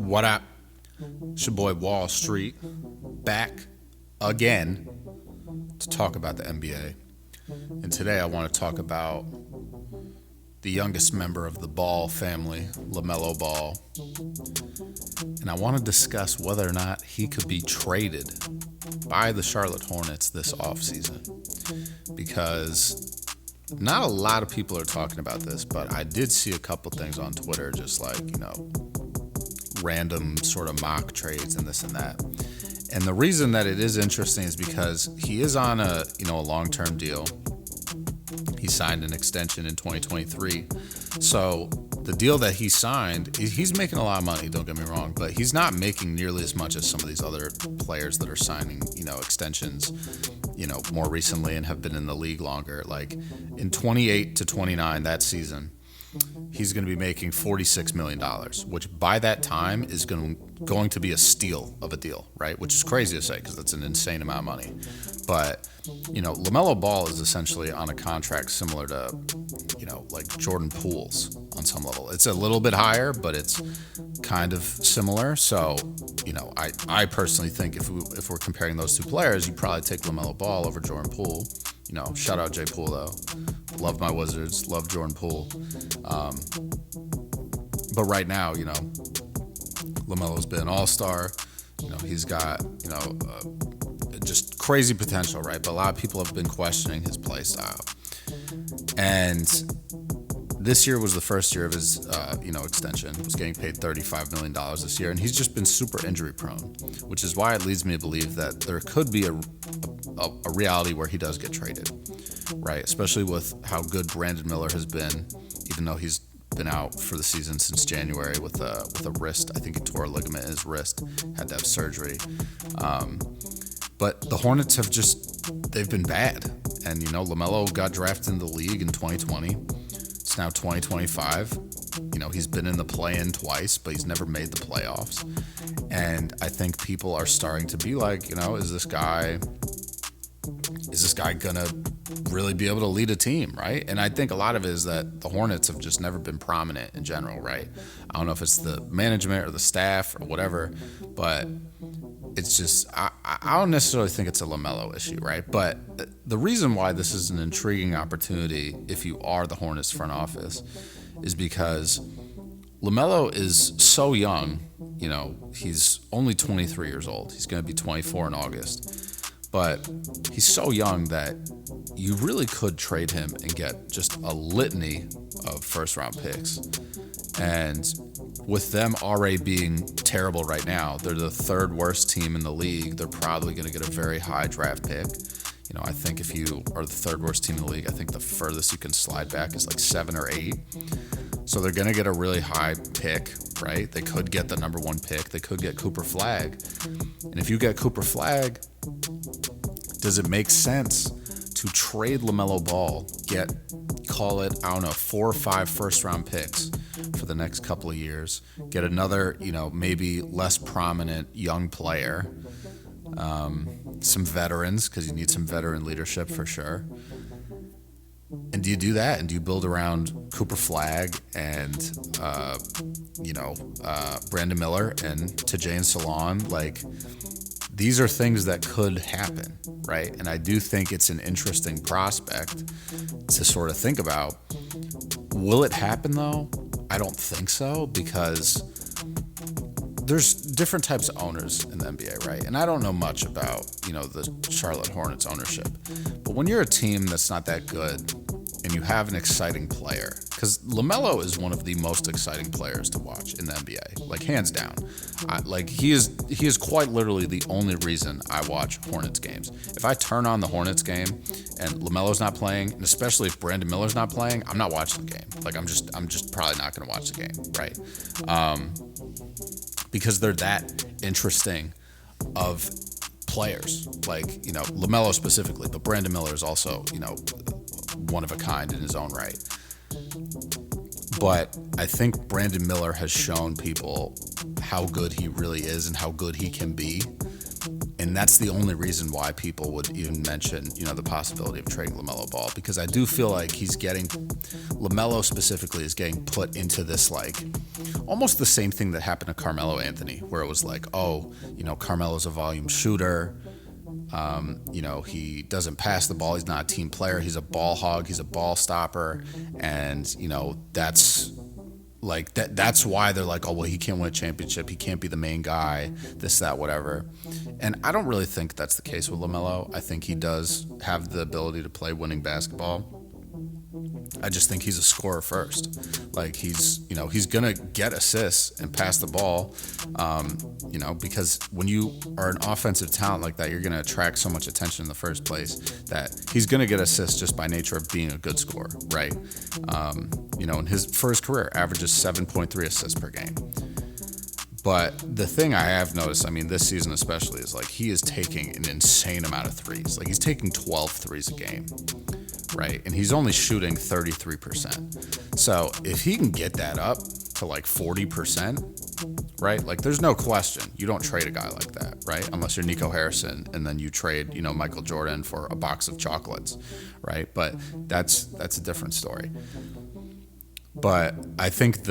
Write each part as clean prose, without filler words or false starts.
What up? It's your boy Wall Street, back again to talk about the NBA. And today I want to talk about the youngest member of the Ball family, LaMelo Ball. And I want to discuss whether or not he could be traded by the Charlotte Hornets this offseason. Because not a lot of people are talking about this, but I did see a couple things on Twitter, just like, random sort of mock trades and this and that. And the reason that it is interesting is because he is on a long-term deal. He signed an extension in 2023. So the deal that he signed, he's making a lot of money, don't get me wrong, but he's not making nearly as much as some of these other players that are signing, extensions, more recently and have been in the league longer. Like in 28 to 29, that season, he's going to be making $46 million, which by that time is going to be a steal of a deal, right? Which is crazy to say because that's an insane amount of money. But, LaMelo Ball is essentially on a contract similar to, like Jordan Poole's on some level. It's a little bit higher, but it's kind of similar. So, I personally think if we're comparing those two players, you probably take LaMelo Ball over Jordan Poole. Shout out Jay Poole, though. Love my Wizards. Love Jordan Poole. But right now, LaMelo's been an all-star. He's got, just crazy potential, right? But a lot of people have been questioning his play style. And this year was the first year of his, extension. He was getting paid $35 million this year. And he's just been super injury prone, which is why it leads me to believe that there could be a reality where he does get traded, right? Especially with how good Brandon Miller has been, even though he's been out for the season since January with a wrist. I think he tore a ligament in his wrist, had to have surgery. But the Hornets they've been bad. And, LaMelo got drafted in the league in 2020. It's now 2025. He's been in the play-in twice, but he's never made the playoffs. And I think people are starting to be like, is this guy gonna really be able to lead a team, right? And I think a lot of it is that the Hornets have just never been prominent in general, right? I don't know if it's the management or the staff or whatever, but it's just, I don't necessarily think it's a LaMelo issue, right? But the reason why this is an intriguing opportunity if you are the Hornets front office is because LaMelo is so young. He's only 23 years old. He's going to be 24 in August. But he's so young that you really could trade him and get just a litany of first-round picks. And with them already being terrible right now, they're the third worst team in the league. They're probably going to get a very high draft pick. I think if you are the third worst team in the league, I think the furthest you can slide back is like 7 or 8. So they're going to get a really high pick, right? They could get the number 1 pick. They could get Cooper Flagg. And if you get Cooper Flagg, does it make sense to trade LaMelo Ball, call it, 4 or 5 first-round picks for the next couple of years, get another, maybe less prominent young player, some veterans, because you need some veteran leadership for sure. And do you do that? And do you build around Cooper Flagg and, Brandon Miller and Tajane Salon? Like, these are things that could happen, right? And I do think it's an interesting prospect to sort of think about. Will it happen, though? I don't think so, because there's different types of owners in the NBA, right? And I don't know much about, the Charlotte Hornets ownership. But when you're a team that's not that good and you have an exciting player, because LaMelo is one of the most exciting players to watch in the NBA, like hands down. He is quite literally the only reason I watch Hornets games. If I turn on the Hornets game and LaMelo's not playing, and especially if Brandon Miller's not playing, I'm not watching the game. Like I'm just probably not going to watch the game, right? Because they're that interesting of players, like, LaMelo specifically, but Brandon Miller is also, one of a kind in his own right. But I think Brandon Miller has shown people how good he really is and how good he can be. And And that's the only reason why people would even mention, the possibility of trading LaMelo Ball, because I do feel like LaMelo specifically is getting put into this, like, almost the same thing that happened to Carmelo Anthony, where it was like, Carmelo's a volume shooter. He doesn't pass the ball. He's not a team player. He's a ball hog. He's a ball stopper. And, that's like that's why they're like, oh, well, he can't win a championship. He can't be the main guy, this, that, whatever. And I don't really think that's the case with LaMelo. I think he does have the ability to play winning basketball. I just think he's a scorer first. Like, he's going to get assists and pass the ball, because when you are an offensive talent like that, you're going to attract so much attention in the first place that he's going to get assists just by nature of being a good scorer, right? In his first career, averages 7.3 assists per game. But the thing I have noticed, this season especially, is like he is taking an insane amount of threes. Like, he's taking 12 threes a game. Right, and he's only shooting 33%. So if he can get that up to like 40%, right? Like, there's no question you don't trade a guy like that, right? Unless you're Nico Harrison and then you trade, Michael Jordan for a box of chocolates, right? But that's a different story. But I think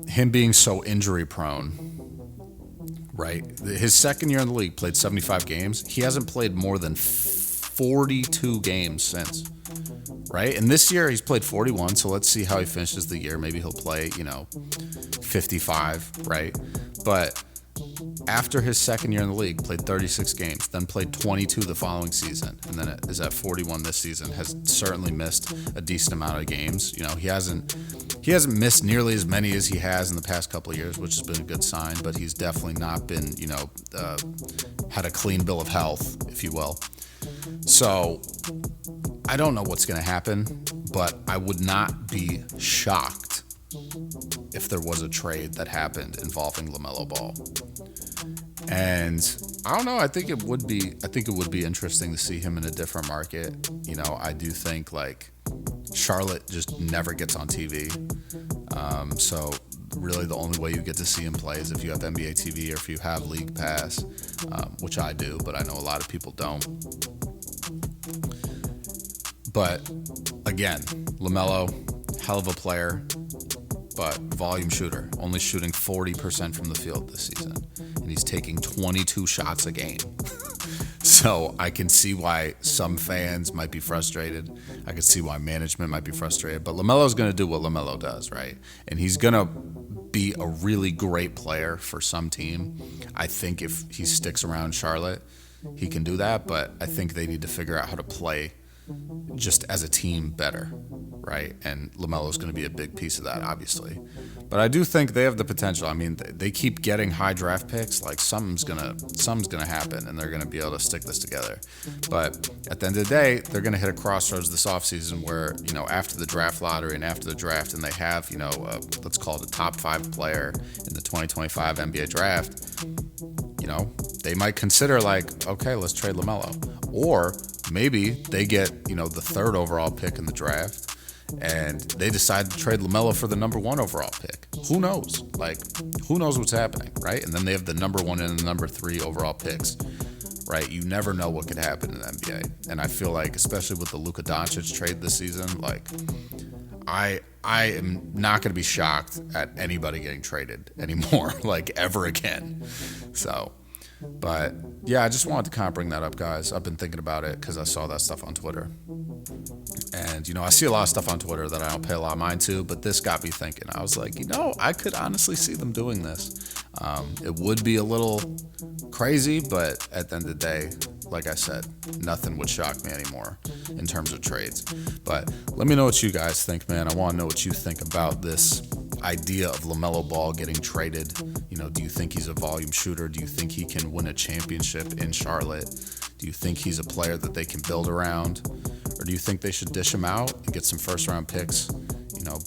him being so injury prone, right? His second year in the league, played 75 games. He hasn't played more than 42 games since. Right? And this year he's played 41, so let's see how he finishes the year. Maybe he'll play, 55, right? But after his second year in the league, played 36 games, then played 22 the following season, and then is at 41 this season, has certainly missed a decent amount of games. He hasn't missed nearly as many as he has in the past couple of years, which has been a good sign, but he's definitely not been, had a clean bill of health, if you will. So I don't know what's going to happen, but I would not be shocked if there was a trade that happened involving LaMelo Ball. And I don't know, I think it would be interesting to see him in a different market. I do think like Charlotte just never gets on TV. So really the only way you get to see him play is if you have NBA TV or if you have League Pass, which I do, but I know a lot of people don't. But again, LaMelo, hell of a player, but volume shooter, only shooting 40% from the field this season. And he's taking 22 shots a game. So I can see why some fans might be frustrated. I can see why management might be frustrated. But LaMelo's going to do what LaMelo does, right? And he's going to be a really great player for some team. I think if he sticks around Charlotte, he can do that. But I think they need to figure out how to play just as a team better, right? And LaMelo's going to be a big piece of that, obviously. But I do think they have the potential. They keep getting high draft picks. Like, something's gonna happen, and they're going to be able to stick this together. But at the end of the day, they're going to hit a crossroads this offseason where, after the draft lottery and after the draft, and they have, let's call it a top 5 player in the 2025 NBA draft, they might consider like, okay, let's trade LaMelo. Or maybe they get, the 3rd overall pick in the draft and they decide to trade LaMelo for the number 1 overall pick. Who knows? Like, who knows what's happening, right? And then they have the number 1 and the number 3 overall picks, right? You never know what could happen in the NBA. And I feel like, especially with the Luka Doncic trade this season, like, I am not going to be shocked at anybody getting traded anymore, like, ever again. So, but yeah, I just wanted to kind of bring that up, guys. I've been thinking about it because I saw that stuff on Twitter. And, I see a lot of stuff on Twitter that I don't pay a lot of mind to, but this got me thinking. I was like, I could honestly see them doing this. It would be a little crazy, but at the end of the day, like I said, nothing would shock me anymore in terms of trades. But let me know what you guys think, man. I want to know what you think about this idea of LaMelo Ball getting traded. Do you think he's a volume shooter? Do you think he can win a championship in Charlotte? Do you think he's a player that they can build around? Or do you think they should dish him out and get some first-round picks,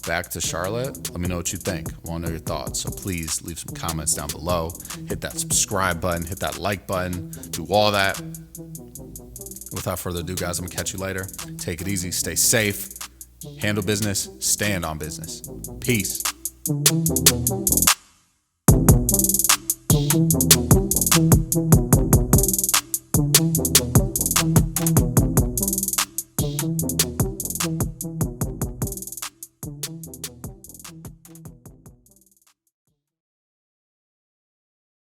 back to Charlotte? Let me know what you think. I want to know your thoughts. So please leave some comments down below. Hit that subscribe button. Hit that like button. Do all that. Without further ado, guys, I'm going to catch you later. Take it easy. Stay safe. Handle business. Stand on business. Peace.